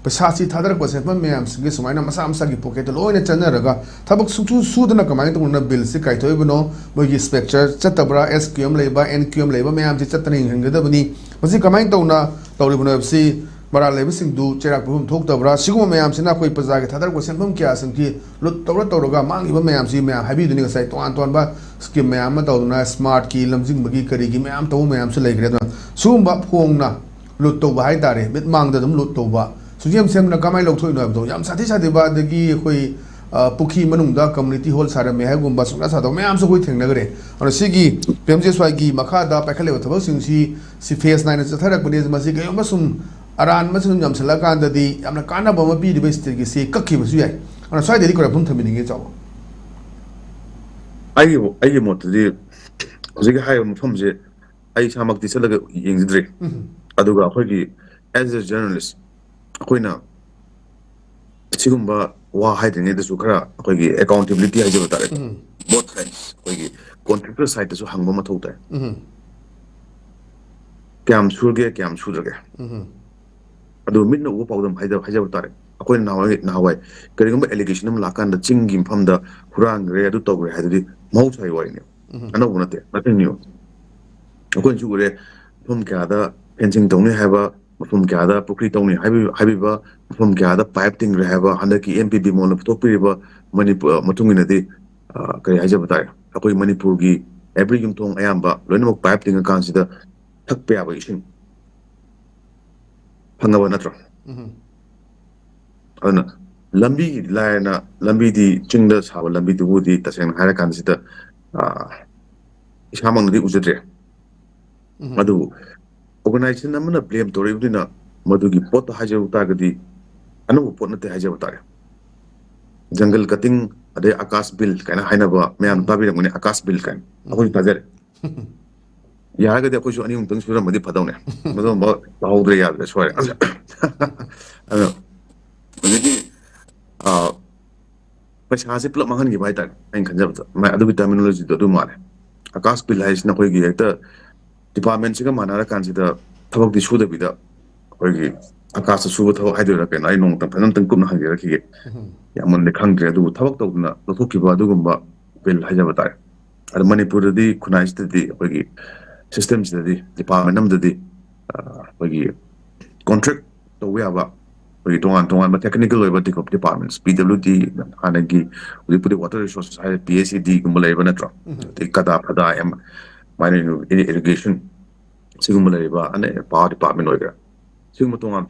Paisha thadarakpa senfam mayam singi sumaina masa amsa gi pocket loina chanaraga thabak suchu sudana kamai tungna bill si kaithoibno mogi structure chatabra SQM leiba NQM leiba mayam ji chatani hingadabani masi kamai tawna tawribno fc bara leiba singdu cherak bhum thoktabra siguma mayam sina koi paja gi thadarakpa senfam kya sangki lut tawra tawraga mangiba mayam si mayam habi duni ga sai ton ton ba scheme mayam ma tawna smart ki lamjing bagi kari gi mayam taw mayam se leigre da sumba phongna lut tawba hai tare mit mangda dum lut tawba Sujam Semna Kamai Loto Yam Sati Sadiba, the Gi Puki Manunda, community hall Sara Mehagumba, Sado, Mayam so good thing Nagre. On a Sigi, Pemswagi, Makada, Pakale, Tabosing, she face 9 as a therapist, Masika, Yamasum, Aran Masum Yam Salaka, and the Yamakana Bama be the best to say Kaki was yet. On a side, they could have put meaning it all. I want to do Ziga Hayam Fumze, I Samak the Salaga in the Drake. Aduga Hogi, as a journalist. Koina Sigumba wa hiding it as Ukra, accountability as a both sides, contributor side as Hangoma Tota. Cam Surge, Cam Sudaga. Ado midno whoop of them Hajavata. A coin now, carrying allegation of Lakan, the Chingim from the Hurang, Rea to Togre had the most high wine. I know nothing new. A coin Sure, Pumkada, fencing don't have a from Gada, Pukri Tony, Habiba, from Gada, pipe thing, Rehava, Handaki, MPB Monopotopi River, Manipur, Matunginadi, Karihajabatai, Akoi Manipurgi, every Yumtong Ayamba, Lenmo pipe thing and consider Takpeavation. Pangavanatra. Lambi, Lana, Lambi, the Chindas, how Lambi the Woody, the same higher consider Ishamang the Uzatre. Madu. Organization namana blame to Rivina, Madugi Pot Hajav Tagadi, Anu Ponate Hajavatari. Jungle cutting a day Akas bill, kind of Hainaba, Mayan Babi, when Akas bill can. I will Pazet. Yaga de Pushu and things from Madipadone. Madame Baudria, that's why. But has a plot Mahani by that and conservative. My other terminology to do more. Akas bill has no Department Sigamana consider Tabak the Shuda with a cast of Subato Hydra and I know the Penantan Kuna Hierarchy. Yaman the country do Tabak Dogna, the Tukiba Dugumba, Bill Hajavatai. At Manipur, the Kunais the systems the department of the contract that we have a we don't want but technical level departments, PWD, Hanagi, we put the water resources, PACD, Gumalavanatra, the Kada, mining irrigation, Sigumala, and a power department. Sigmatonga,